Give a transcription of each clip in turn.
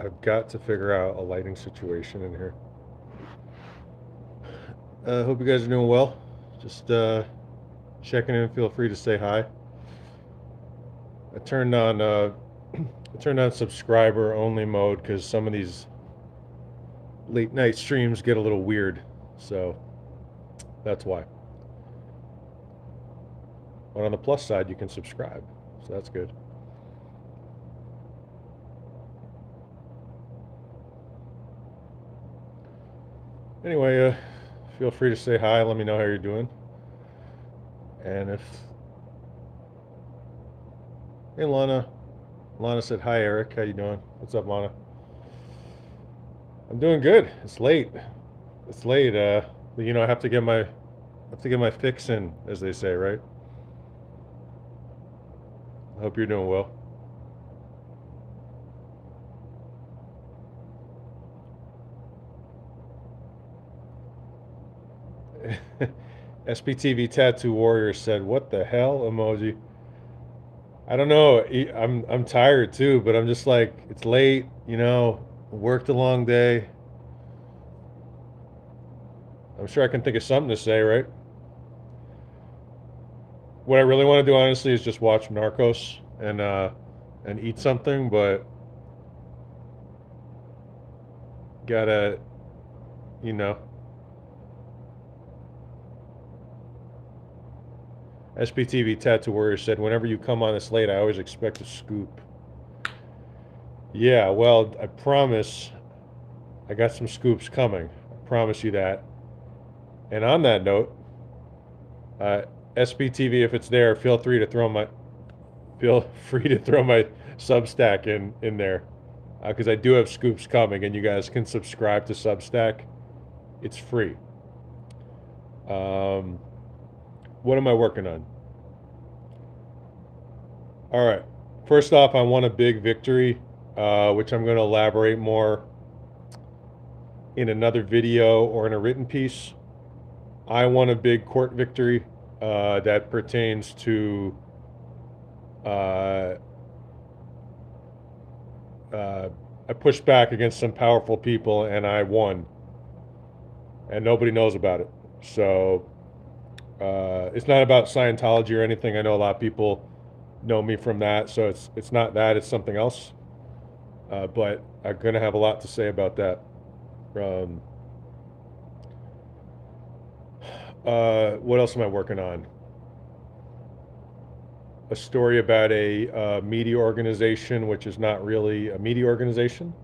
I've got to figure out a lighting situation in here. Hope you guys are doing well. Just checking in. Feel free to say hi. I turned on I turned on subscriber only mode because some of these late night streams get a little weird. So that's why. But on the plus side, you can subscribe. So that's good. Anyway, feel free to say hi. Let me know how you're doing. And if hey Lana said hi Eric. How you doing? What's up, Lana? I'm doing good. It's late. It's late. But I have to get my fix in, as they say, right? I hope you're doing well. SPTV Tattoo Warrior said, "What the hell?" Emoji. I don't know. I'm tired too, but I'm just like it's late. Worked a long day. I'm sure I can think of something to say, right? What I really want to do, honestly, is just watch Narcos and eat something, but gotta you know SPTV Tattoo Warrior said, "Whenever you come on this late, I always expect a scoop." Yeah, well, I promise I got some scoops coming. I promise you that. And on that note, uh, SPTV, if it's there, feel free to throw my Substack in there because I do have scoops coming, and you guys can subscribe to Substack. It's free. Um, what am I working on? All right. First off, I won a big victory, which I'm going to elaborate more in another video or in a written piece. I won a big court victory that pertains to uh, uh, I pushed back against some powerful people and I won, and nobody knows about it. So it's not about Scientology or anything. I know a lot of people know me from that, so it's not that. It's something else. But I'm gonna have a lot to say about that. Um, what else am I working on? A story about a media organization, which is not really a media organization.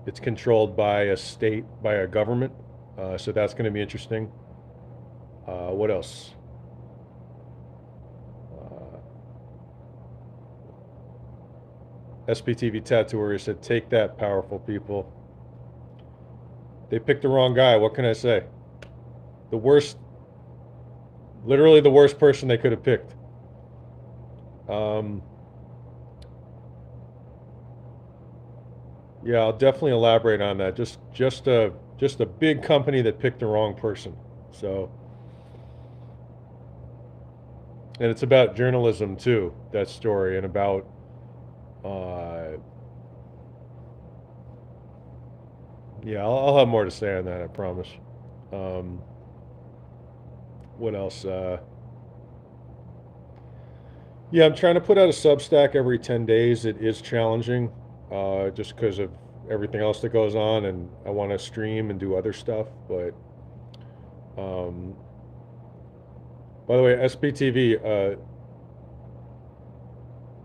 It's controlled by a state, by a government. So that's going to be interesting. What else? Uh, SPTV Tattooer said, "Take that, powerful people." They picked the wrong guy. What can I say? The worst, literally the worst person they could have picked. Um, yeah, I'll definitely elaborate on that. Just a big company that picked the wrong person. So, and it's about journalism too. That story and about uh, yeah, I'll have more to say on that. I promise. Um, what else? Yeah, I'm trying to put out a Substack every 10 days. It is challenging just because of everything else that goes on, and I want to stream and do other stuff. But um, by the way, SPTV,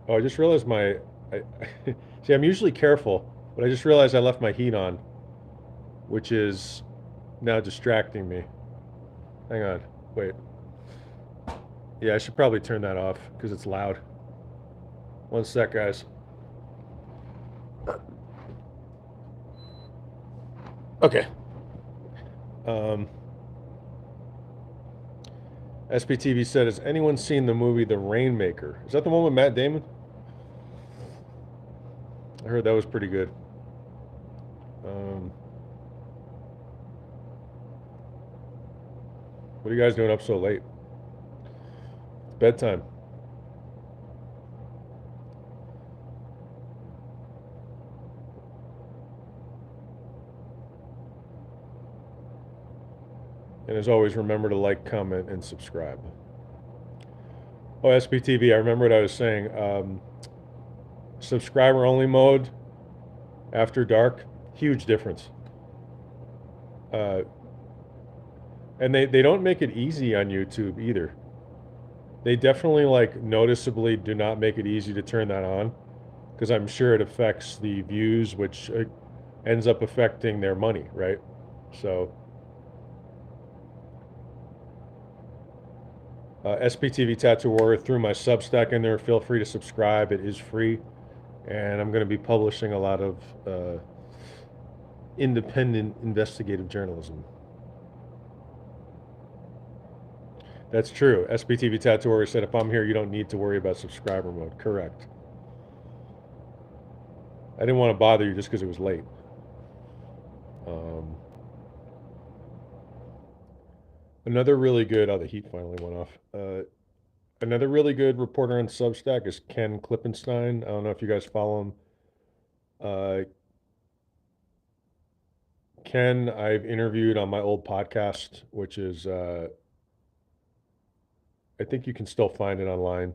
oh, I just realized I, see, I'm usually careful, but I just realized I left my heat on, which is now distracting me. Hang on, wait. Yeah, I should probably turn that off because it's loud. One sec, guys. Okay. Um, SPTV said, "Has anyone seen the movie The Rainmaker?" Is that the one with Matt Damon? I heard that was pretty good. Um, what are you guys doing up so late? It's bedtime. And as always, remember to like, comment, and subscribe. Oh, SPTV, I remember what I was saying. Subscriber only mode after dark, huge difference. Uh, and they don't make it easy on YouTube either. They definitely like noticeably do not make it easy to turn that on because I'm sure it affects the views, which ends up affecting their money, right? So SPTV Tattoo Warrior threw my Substack in there. Feel free to subscribe. It is free, and I'm going to be publishing a lot of independent investigative journalism. That's true. SPTV Tattoo Warrior said, if I'm here, you don't need to worry about subscriber mode. Correct. I didn't want to bother you just because it was late. Um, another really good, oh, the heat finally went off. Another really good reporter on Substack is Ken Klippenstein. I don't know if you guys follow him. Uh, Ken, I've interviewed on my old podcast, which is, I think you can still find it online.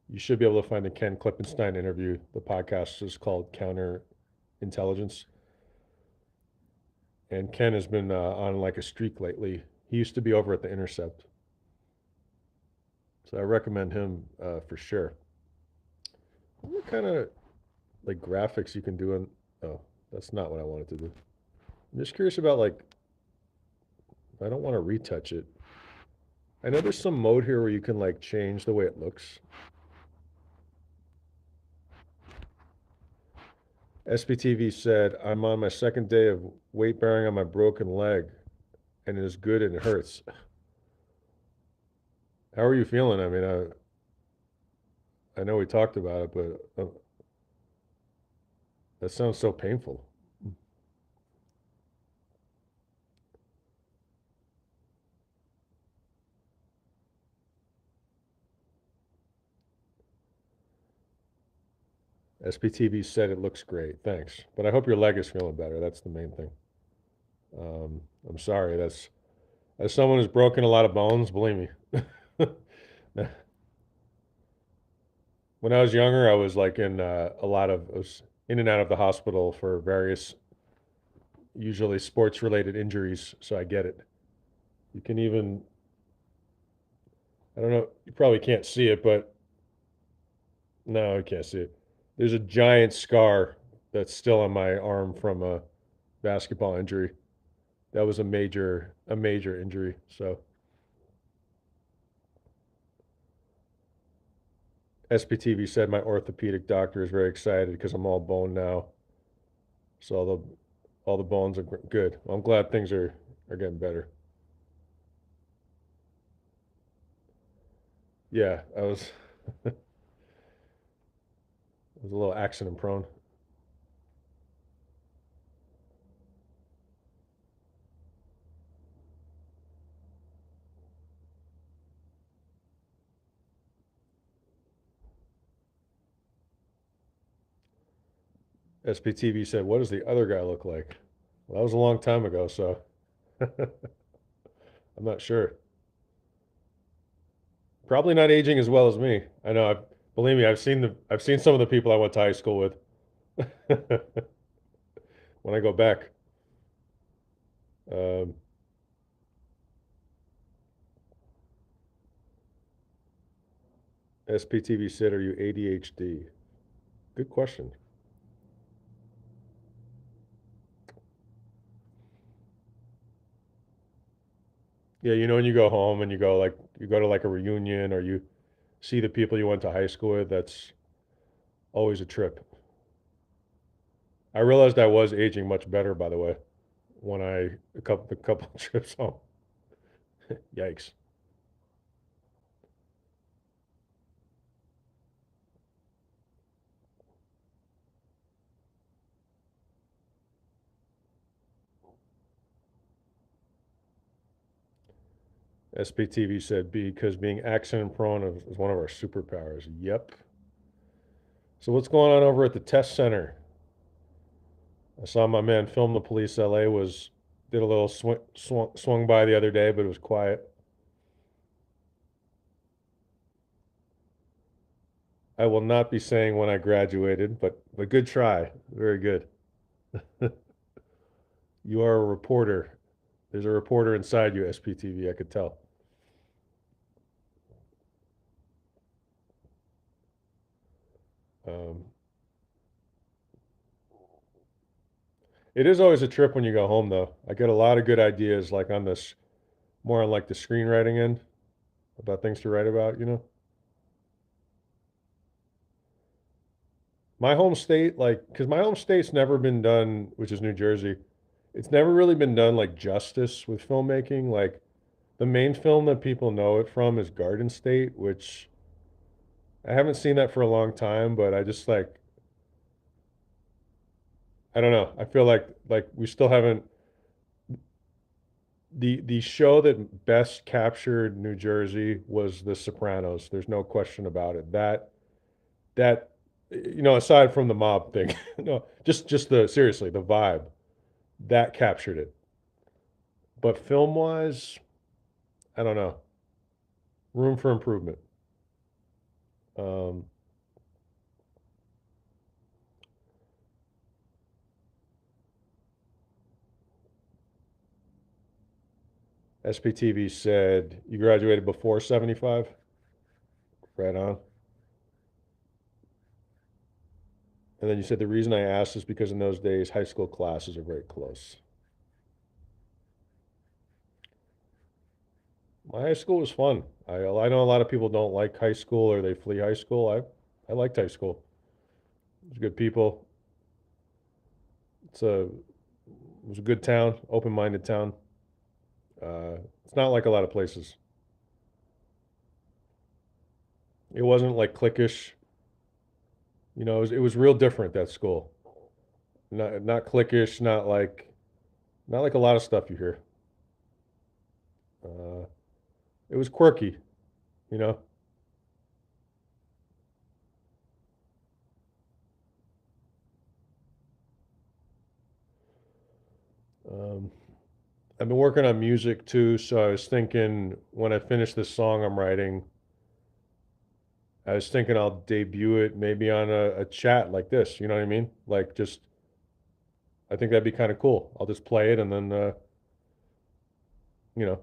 You should be able to find the Ken Klippenstein interview. The podcast is called Counter Intelligence. And Ken has been on like a streak lately. He used to be over at The Intercept. So I recommend him for sure. What kind of like graphics you can do in, oh, that's not what I wanted to do. I'm just curious about like, I don't want to retouch it. I know there's some mode here where you can like change the way it looks. SPTV said, I'm on my second day of weight bearing on my broken leg, and it is good and it hurts. How are you feeling? I mean, I know we talked about it, but that sounds so painful. SPTV said it looks great. Thanks. But I hope your leg is feeling better. That's the main thing. I'm sorry. That's, as someone who's broken a lot of bones, believe me. When I was younger, I was like in I was in and out of the hospital for various, usually sports related injuries. So I get it. You can even, I don't know, you probably can't see it, but no, you can't see it. There's a giant scar that's still on my arm from a basketball injury. That was a major injury. So SPTV said my orthopedic doctor is very excited because I'm all bone now. So all the bones are good. I'm glad things are getting better. Yeah, I was a little accident prone. SPTV said, "What does the other guy look like?" Well, that was a long time ago, so I'm not sure. Probably not aging as well as me. I know. Believe me, I've seen some of the people I went to high school with. When I go back, um, SPTV said, "Are you ADHD?" Good question. Yeah, you know, when you go home and you go to like a reunion or you see the people you went to high school with, that's always a trip. I realized I was aging much better, by the way, when a couple trips home. Yikes. SPTV said because being accident prone is one of our superpowers. Yep. So what's going on over at the test center? I saw my man film the police. LA was Did a little swung by the other day, but it was quiet. I will not be saying when I graduated, but good try. Very good. You are a reporter. There's a reporter inside you, SPTV. I could tell. Um, it is always a trip when you go home, though. I get a lot of good ideas, like on this, more on like the screenwriting end about things to write about. My home state, like, because my home state's never been done, which is New Jersey. It's never really been done like justice with filmmaking. Like, the main film that people know it from is Garden State, which I haven't seen that for a long time, but I just like, I don't know. I feel like we still haven't the show that best captured New Jersey was The Sopranos. There's no question about it. That aside from the mob thing, no, just the seriously, the vibe that captured it. But film wise, I don't know. Room for improvement. Um, SPTV said you graduated before 75. Right on. And then you said the reason I asked is because in those days high school classes are very close. My high school was fun. I know a lot of people don't like high school or they flee high school. I liked high school. It was good people. It was a good town, open-minded town. It's not like a lot of places. It wasn't like cliquish. It was real different, that school. Not cliquish, not like a lot of stuff you hear. Uh, it was quirky, you know. Um, I've been working on music too, so I was thinking when I finish this song I'm writing, I was thinking I'll debut it maybe on a chat like this. You know what I mean? Like, just I think that'd be kind of cool. I'll just play it and then you know,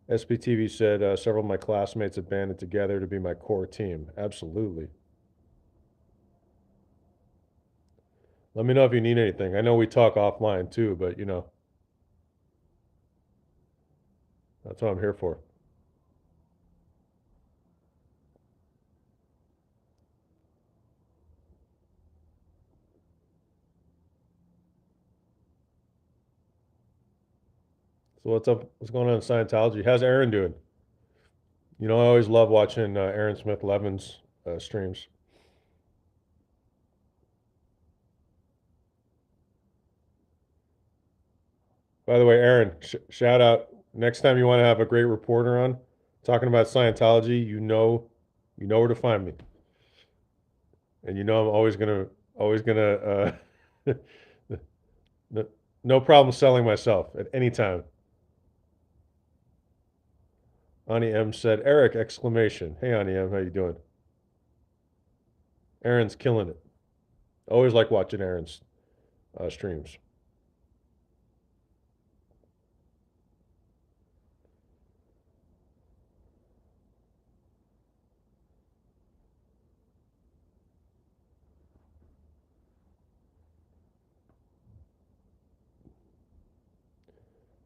SPTV said several of my classmates have banded together to be my core team. Absolutely. Let me know if you need anything. I know we talk offline too, but that's what I'm here for. So what's up? What's going on in Scientology? How's Aaron doing? I always love watching Aaron Smith Levin's streams. By the way, Aaron, shout out. Next time you want to have a great reporter on talking about Scientology, you know where to find me, and I'm always gonna. No, no problem selling myself at any time. Ani M said, "Eric!" Exclamation. Hey, Ani M, how you doing? Aaron's killing it. Always like watching Aaron's streams.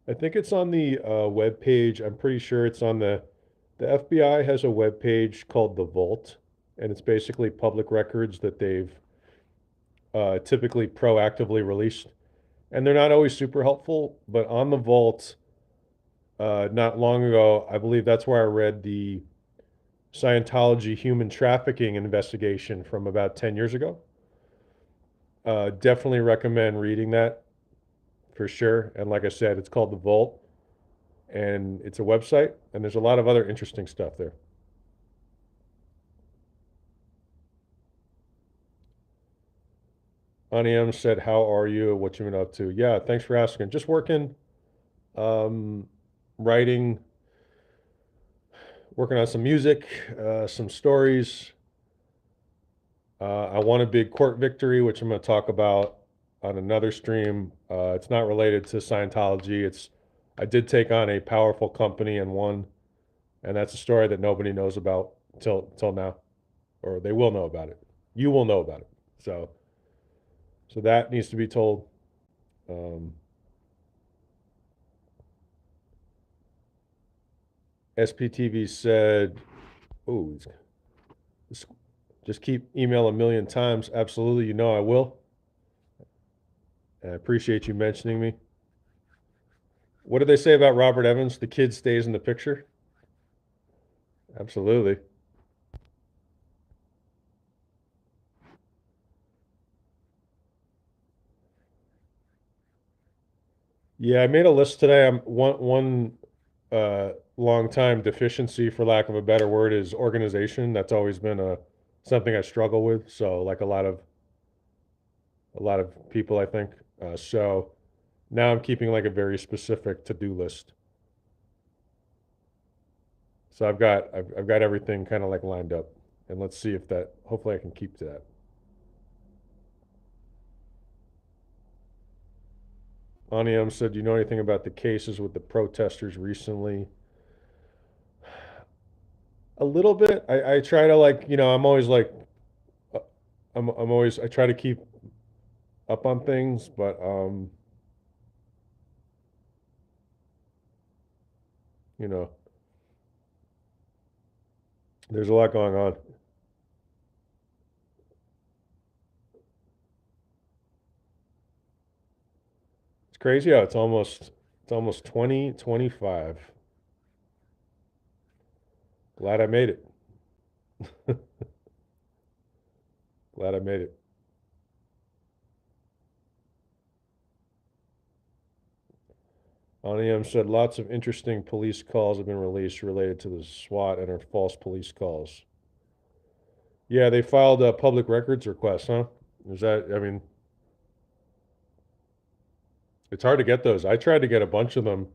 I think it's on the web page. I'm pretty sure it's on the FBI has a web page called the Vault, and it's basically public records that they've typically proactively released, and they're not always super helpful. But on the Vault, not long ago, I believe that's where I read the Scientology human trafficking investigation from about 10 years ago. Definitely recommend reading that for sure. And like I said, it's called the Vault, and it's a website, and there's a lot of other interesting stuff there. Aniam said, "How are you? What you been up to?" Yeah, thanks for asking. Just working, um, writing, working on some music, some stories. I won a big court victory, which I'm going to talk about on another stream. It's not related to Scientology. I did take on a powerful company and won, and that's a story that nobody knows about till now, or they will know about it. You will know about it. So that needs to be told. Um, SPTV said, "Oh, just keep email a million times." Absolutely, you know I will. And I appreciate you mentioning me. What did they say about Robert Evans? The kid stays in the picture. Absolutely. Yeah, I made a list today. I'm one long time deficiency, for lack of a better word, is organization. That's always been a something I struggle with. So like a lot of people, I think. So now I'm keeping like a very specific to-do list. So I've got everything kind of like lined up, and let's see if that. Hopefully, I can keep to that. Aniam said, "Do you know anything about the cases with the protesters recently?" A little bit. I try to like, I'm always like, uh, I'm always I try to keep up on things, but you know, there's a lot going on. It's crazy how it's almost 2025. Glad I made it. Glad I made it. ONEM said lots of interesting police calls have been released related to the SWAT and are false police calls. Yeah, they filed a public records request, huh? I mean, it's hard to get those. I tried to get a bunch of them.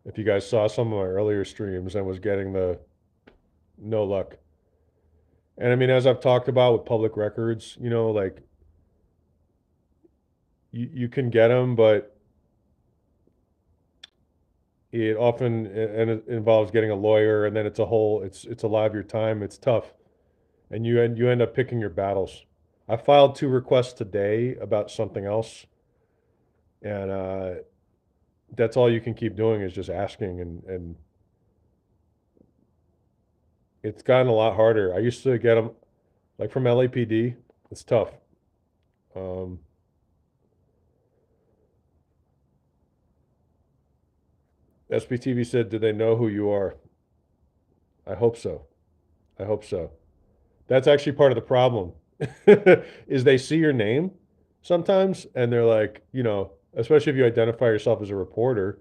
If you guys saw some of my earlier streams, and was getting the no luck. And I mean, as I've talked about with public records, like you can get them, but it often and it involves getting a lawyer, and then it's a lot of your time. It's tough, and you end up picking your battles. I filed two requests today about something else, and that's all you can keep doing is just asking, and it's gotten a lot harder. I used to get them like from LAPD. It's tough. Um, SBTV said, "Do they know who you are?" I hope so. I hope so. That's actually part of the problem, is they see your name sometimes and they're like, especially if you identify yourself as a reporter,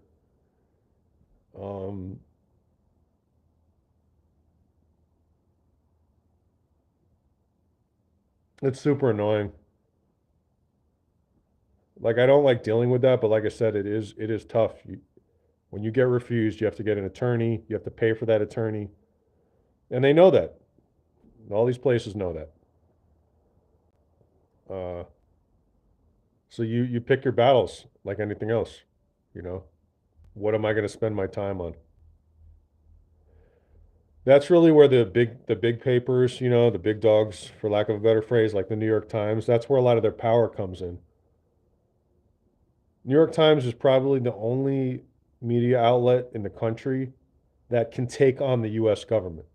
um, it's super annoying. Like I don't like dealing with that, but like I said, it is tough. When you get refused, you have to get an attorney, you have to pay for that attorney, and they know that. All these places know that. Uh, so you pick your battles like anything else, you know. What am I going to spend my time on? That's really where the big papers, the big dogs, for lack of a better phrase, like the New York Times, that's where a lot of their power comes in. New York Times is probably the only media outlet in the country that can take on the US government.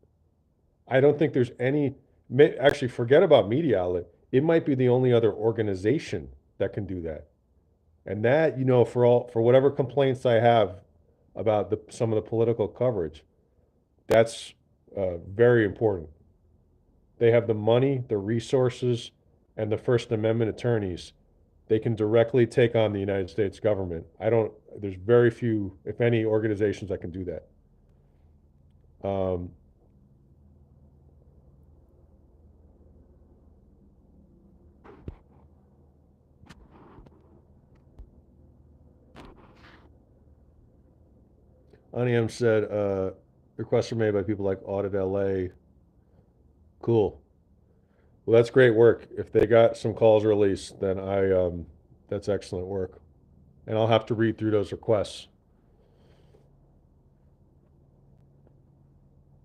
I don't think there's any, actually, forget about media outlet. It might be the only other organization that can do that. And that, for whatever complaints I have about some of the political coverage, that's very important. They have the money, the resources, and the First Amendment attorneys. They can directly take on the United States government. There's very few, if any, organizations that can do that. Um, Onium said, requests are made by people like Audit LA. Cool. Well, that's great work. If they got some calls released, then that's excellent work. And I'll have to read through those requests.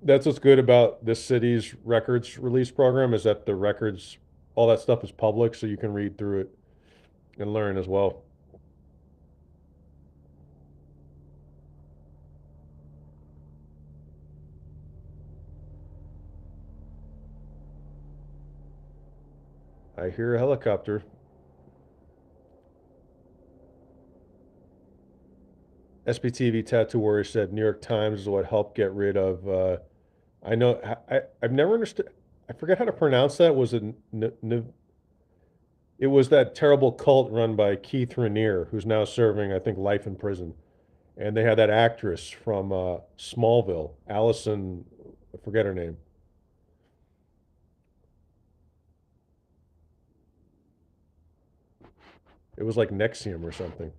That's what's good about this city's records release program is that the records, all that stuff is public, so you can read through it and learn as well. I hear a helicopter. SBTV Tattoo Warrior said New York Times is what helped get rid of. I know. I've never understood. I forget how to pronounce that. Was it? It was that terrible cult run by Keith Raniere, who's now serving, I think, life in prison. And they had that actress from Smallville, Allison. I forget her name. It was like Nexium or something.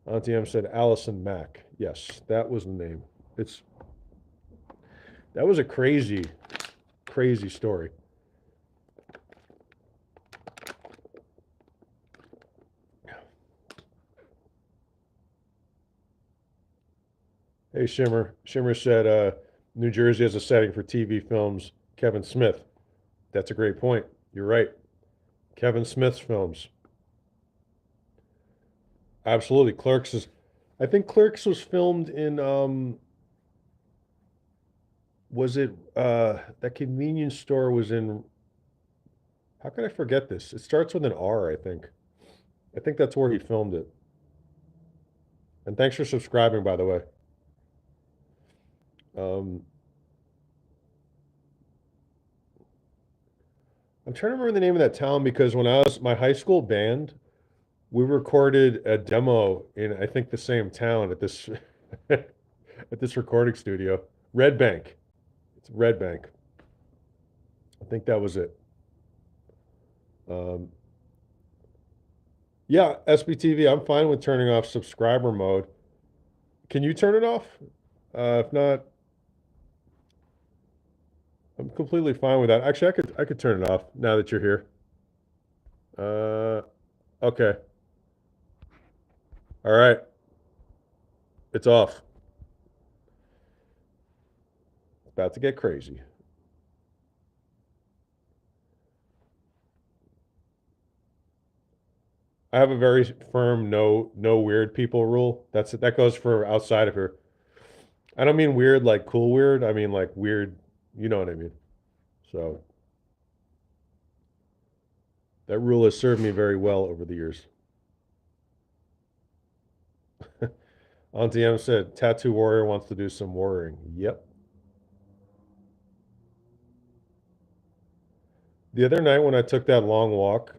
Auntie M said Allison Mack. Yes, that was the name. It's that was a crazy, crazy story. Hey Shimmer. Shimmer said New Jersey has a setting for TV films. Kevin Smith. That's a great point. You're right. Kevin Smith's films. Absolutely. Clerks is I think Clerks was filmed in was it that convenience store was in how can I forget this? It starts with an R, I think. I think that's where he filmed it. And thanks for subscribing, by the way. Um, I'm trying to remember the name of that town because when I was my high school band, we recorded a demo in I think the same town at this at this recording studio. Red Bank. It's Red Bank. I think that was it. Um, yeah, SBTV, I'm fine with turning off subscriber mode. Can you turn it off? If not, I'm completely fine with that. Actually, I could turn it off now that you're here. Okay. All right. It's off. It's about to get crazy. I have a very firm no weird people rule. That goes for outside of here. I don't mean weird like cool weird. I mean like weird, you know what I mean. So that rule has served me very well over the years. Auntie M said, Tattoo Warrior wants to do some warring. Yep. The other night when I took that long walk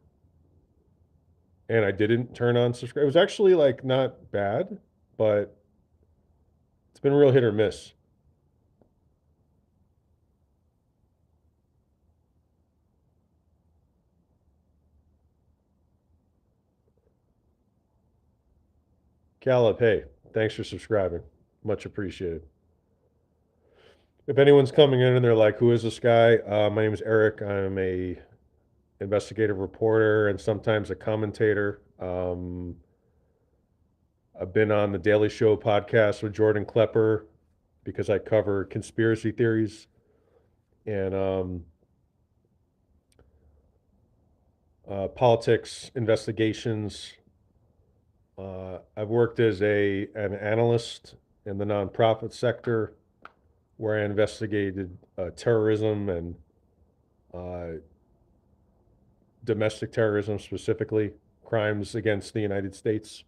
and I didn't turn on subscribe, it was actually like not bad, but it's been real hit or miss. Caleb, hey, thanks for subscribing. Much appreciated. If anyone's coming in and they're like, "Who is this guy?" My name is Eric. I'm a investigative reporter and sometimes a commentator. I've been on the Daily Show podcast with Jordan Klepper because I cover conspiracy theories and politics investigations. I've worked as an analyst in the nonprofit sector where I investigated terrorism and uh, domestic terrorism specifically, crimes against the United States.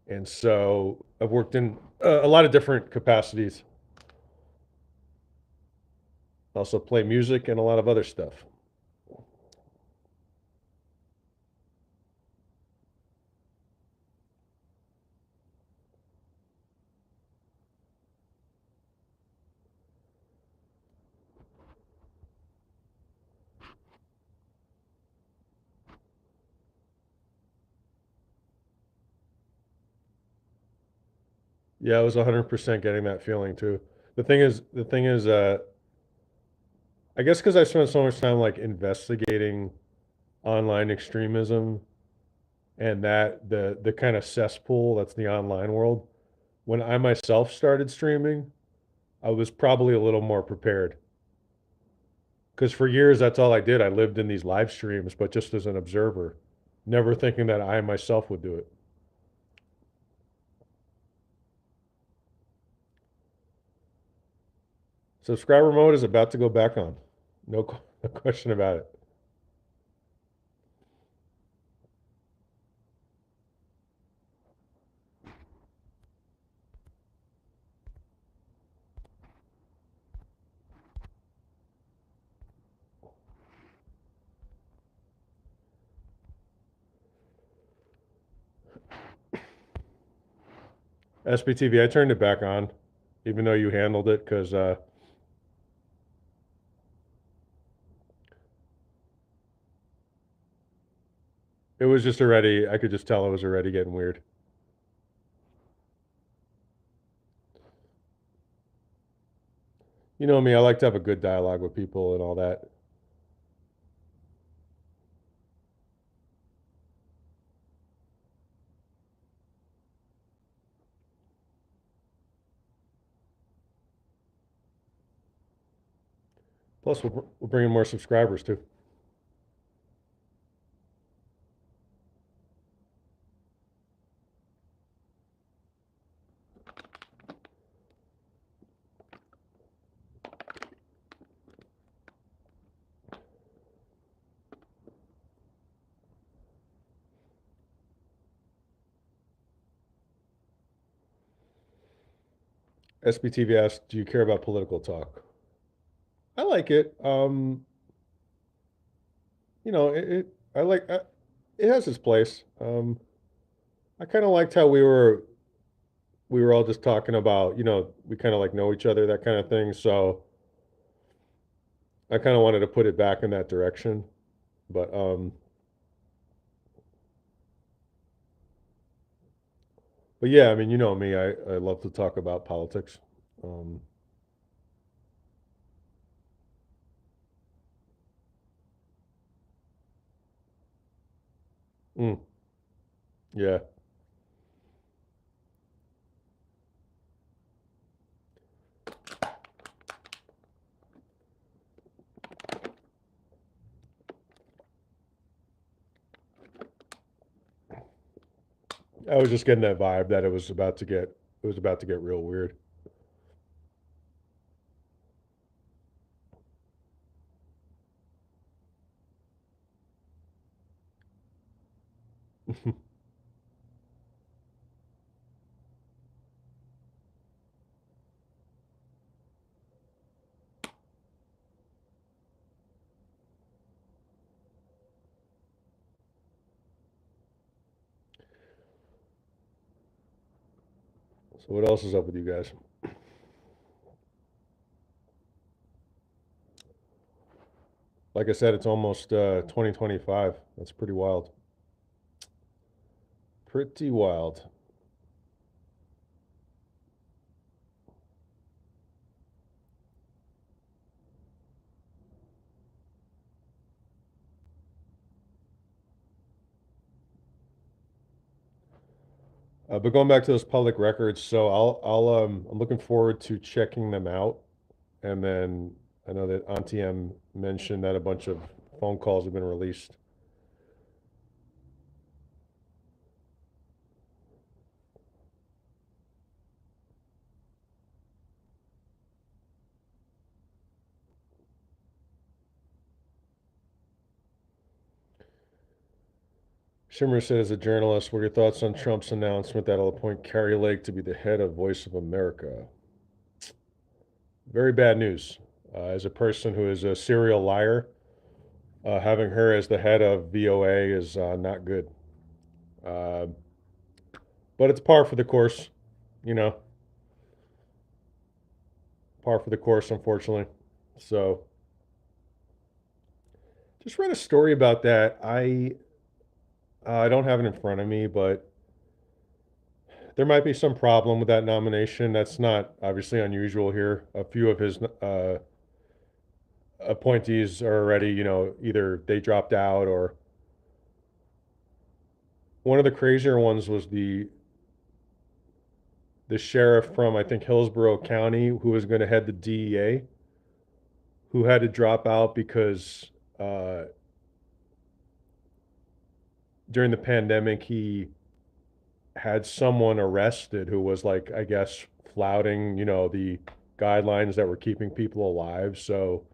And so I've worked in a lot of different capacities. Also play music and a lot of other stuff. Yeah, I was 100% getting that feeling too. The thing is, I guess because I spent so much time like investigating online extremism and that the kind of cesspool that's the online world. When I myself started streaming, I was probably a little more prepared because for years that's all I did. I lived in these live streams, but just as an observer, never thinking that I myself would do it. Subscriber mode is about to go back on. No, no question about it. SBTV, I turned it back on, even though you handled it, because it was just already, I could just tell it was already getting weird. You know me, I like to have a good dialogue with people and all that. Plus, we're bringing more subscribers too. SBTV asked, "Do you care about political talk?" I like it. I like it has its place. I kind of liked how we were all just talking about, we kind of like know each other, that kind of thing. So I kind of wanted to put it back in that direction. But yeah, I mean, you know me, I love to talk about politics. Um, mm, yeah, I was just getting that vibe that it was about to get real weird. So what else is up with you guys? Like I said, it's almost 2025. That's pretty wild. Pretty wild. But going back to those public records, so I'm looking forward to checking them out. And then I know that Auntie M mentioned that a bunch of phone calls have been released. Shimmer said, as a journalist, what are your thoughts on Trump's announcement that he'll appoint Carrie Lake to be the head of Voice of America? Very bad news. As a person who is a serial liar, having her as the head of VOA is not good. Uh, but it's par for the course, you know, par for the course, unfortunately. So just read a story about that. I don't have it in front of me, but there might be some problem with that nomination. That's not obviously unusual here. A few of his appointees are already, either they dropped out or one of the crazier ones was the sheriff from I think Hillsborough County who was going to head the DEA, who had to drop out because uh, during the pandemic he had someone arrested who was like I guess flouting, the guidelines that were keeping people alive. So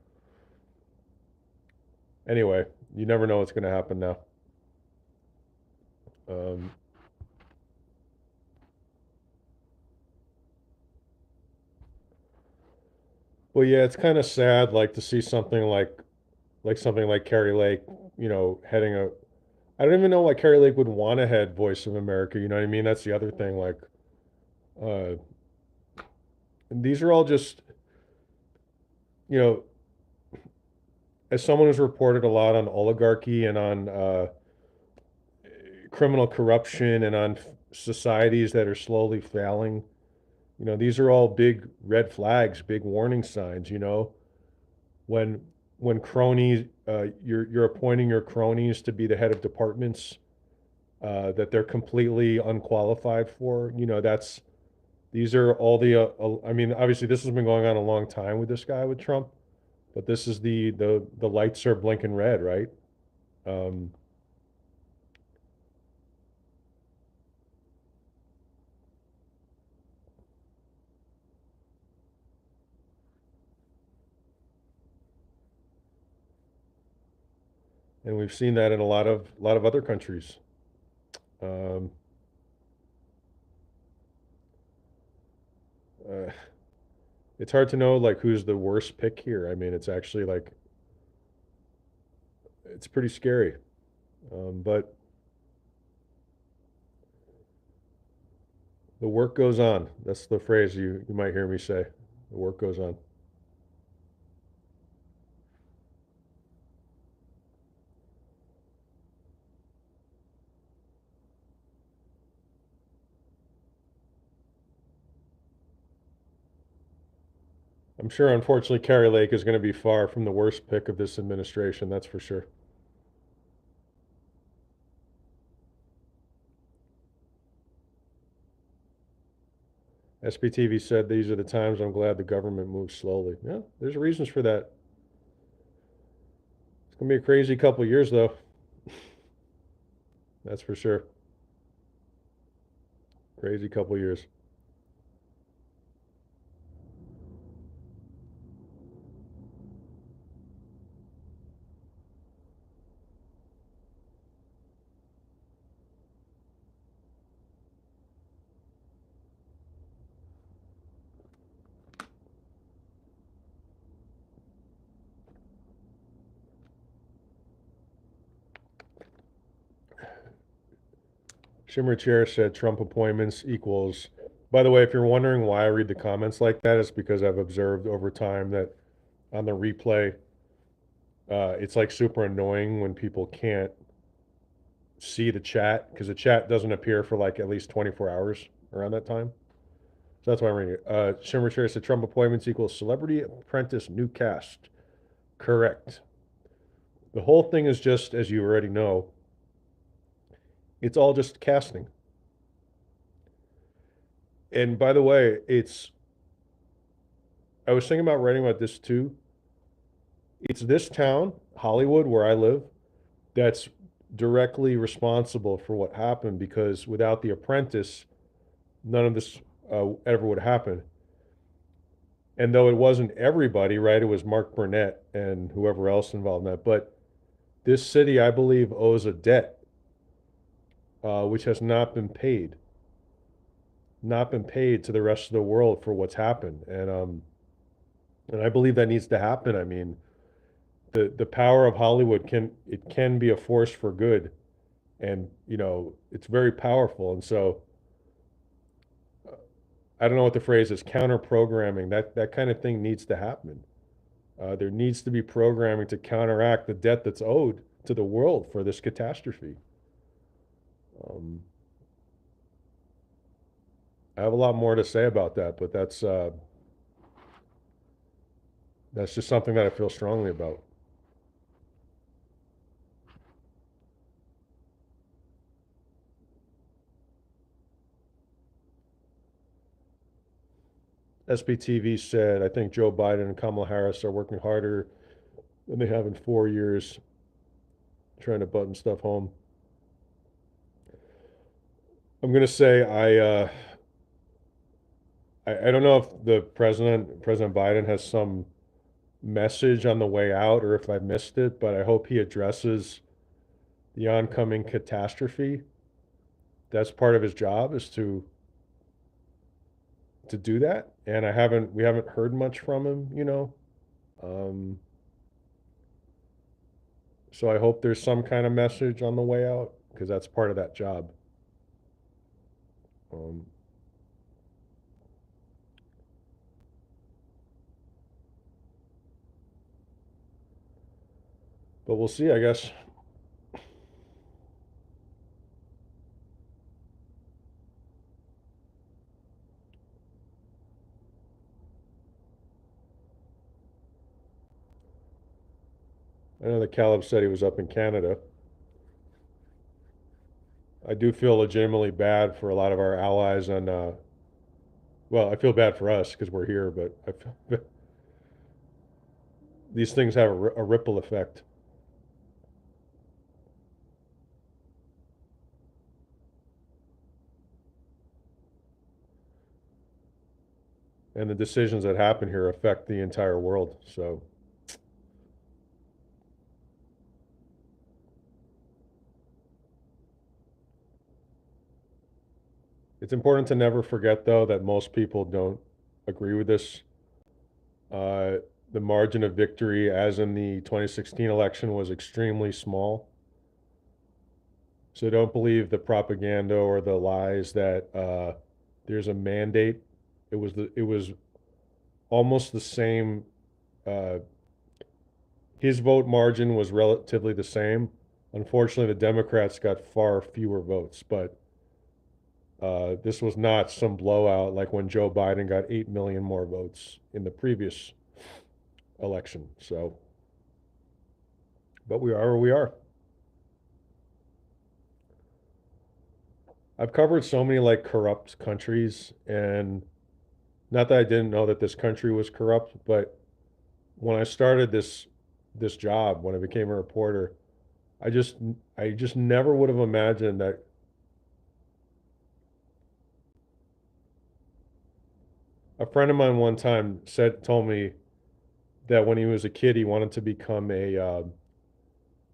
anyway, you never know what's going to happen now. Um, well, yeah, it's kind of sad, like to see something like something like Carrie Lake, heading a. I don't even know why Carrie Lake would want to head Voice of America. You know what I mean? That's the other thing. Like, uh, these are all just, you know, as someone who's reported a lot on oligarchy and on criminal corruption and on societies that are slowly failing. These are all big red flags, big warning signs. When when cronies, you're appointing your cronies to be the head of departments that they're completely unqualified for. That's these are all the. I mean, obviously, this has been going on a long time with this guy with Trump, but this is the lights are blinking red, right? Um, and we've seen that in a lot of other countries. Um, uh, it's hard to know like who's the worst pick here. I mean, it's actually like it's pretty scary. But the work goes on. That's the phrase you might hear me say. The work goes on. I'm sure, unfortunately, Carrie Lake is going to be far from the worst pick of this administration. That's for sure. SPTV said these are the times I'm glad the government moves slowly. Yeah, there's reasons for that. It's going to be a crazy couple of years, though. That's for sure. Crazy couple of years. Shimmer Chair said Trump appointments equals. By the way, if you're wondering why I read the comments like that, it's because I've observed over time that on the replay, it's like super annoying when people can't see the chat because the chat doesn't appear for like at least 24 hours around that time. So that's why I'm reading it. Shimmer Chair said Trump appointments equals celebrity apprentice new cast. Correct. The whole thing is just, as you already know, it's all just casting. And by the way, I was thinking about writing about this too. It's this town, Hollywood, where I live, that's directly responsible for what happened because without the apprentice, none of this ever would happen. And though it wasn't everybody, right? It was Mark Burnett and whoever else involved in that. But this city, I believe, owes a debt which has not been paid to the rest of the world for what's happened. And I believe that needs to happen. I mean, the power of Hollywood can be a force for good, and it's very powerful. And so I don't know what the phrase is, counter programming. That kind of thing needs to happen. There needs to be programming to counteract the debt that's owed to the world for this catastrophe. Um, I have a lot more to say about that, but that's just something that I feel strongly about. SBTV said, I think Joe Biden and Kamala Harris are working harder than they have in 4 years trying to button stuff home. I'm going to say I don't know if the President Biden has some message on the way out or if I missed it, but I hope he addresses the oncoming catastrophe. That's part of his job is to do that. And we haven't heard much from him. Um, so I hope there's some kind of message on the way out because that's part of that job. Um, but we'll see, I guess. I know that Caleb said he was up in Canada. I do feel legitimately bad for a lot of our allies, and well, I feel bad for us because we're here, but these things have a ripple effect. And the decisions that happen here affect the entire world. So it's important to never forget, though, that most people don't agree with this. Uh, the margin of victory, as in the 2016 election, was extremely small. So don't believe the propaganda or the lies that there's a mandate. It was almost the same. Uh, his vote margin was relatively the same. Unfortunately, the Democrats got far fewer votes, but this was not some blowout like when Joe Biden got 8 million more votes in the previous election. So, but we are where we are. I've covered so many like corrupt countries, and not that I didn't know that this country was corrupt, but when I started this job, when I became a reporter, I just I just never would have imagined that a friend of mine one time told me that when he was a kid he wanted to become a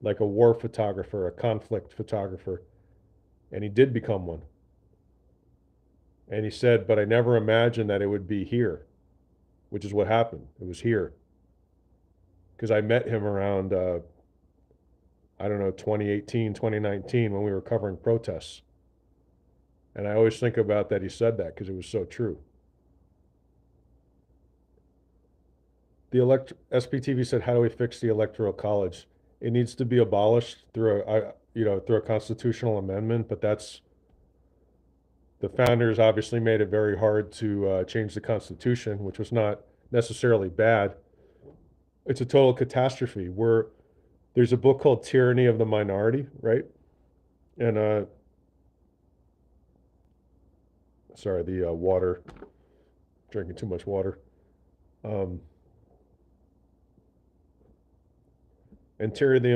like a war photographer, a conflict photographer, and he did become one. And he said, but I never imagined that it would be here, which is what happened. It was here because I met him around I don't know 2018, 2019 when we were covering protests. And I always think about that he said that because it was so true. SPTV said, "How do we fix the Electoral College? It needs to be abolished through through a constitutional amendment." But the founders obviously made it very hard to change the Constitution, which was not necessarily bad. It's a total catastrophe. There's a book called Tyranny of the Minority, right? And sorry, the water, drinking too much water. Um, and tyranny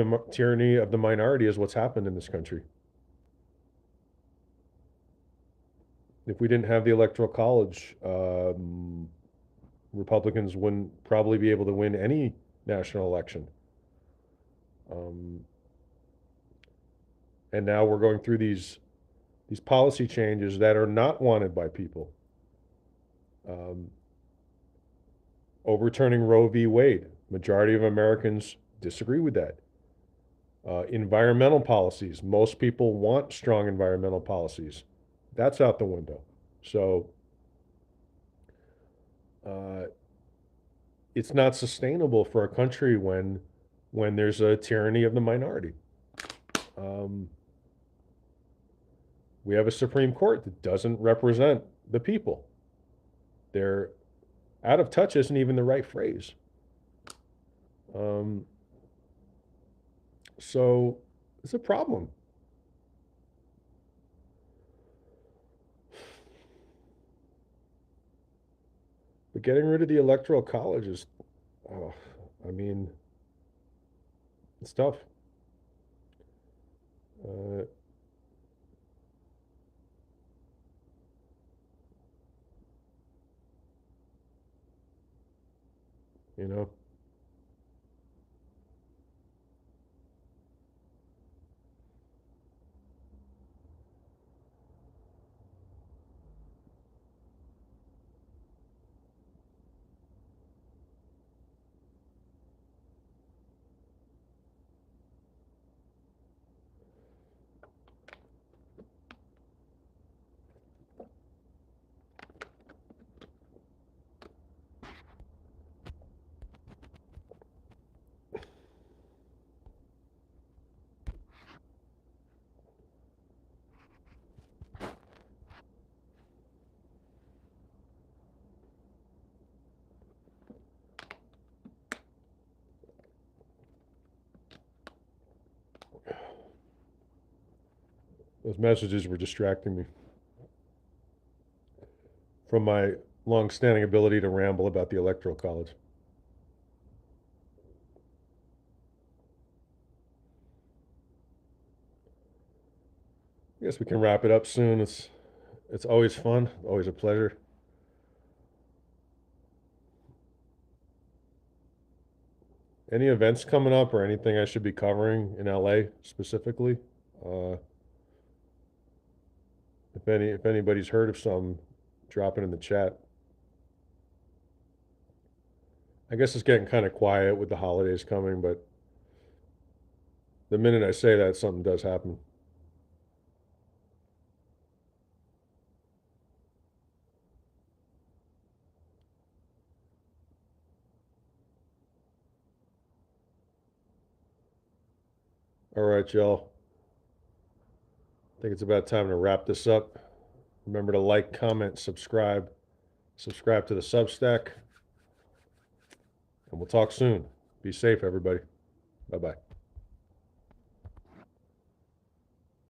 of the minority is what's happened in this country. If we didn't have the Electoral College, Republicans wouldn't probably be able to win any national election. And now we're going through these policy changes that are not wanted by people. Overturning Roe v. Wade, majority of Americans disagree with that. Environmental policies, most people want strong environmental policies. That's out the window. So it's not sustainable for a country when there's a tyranny of the minority. We have a Supreme Court that doesn't represent the people. They're out of touch isn't even the right phrase. Um, so it's a problem. But getting rid of the Electoral College is, oh, I mean, it's tough. Uh, you know, those messages were distracting me from my long-standing ability to ramble about the Electoral College. I guess we can wrap it up soon. It's always fun, always a pleasure. Any events coming up or anything I should be covering in LA specifically? Uh, if anybody's heard of some, drop it in the chat. I guess it's getting kind of quiet with the holidays coming, but the minute I say that, something does happen. All right, y'all. I think it's about time to wrap this up. Remember to like, comment, subscribe to the Substack, and we'll talk soon. Be safe, everybody. Bye-bye.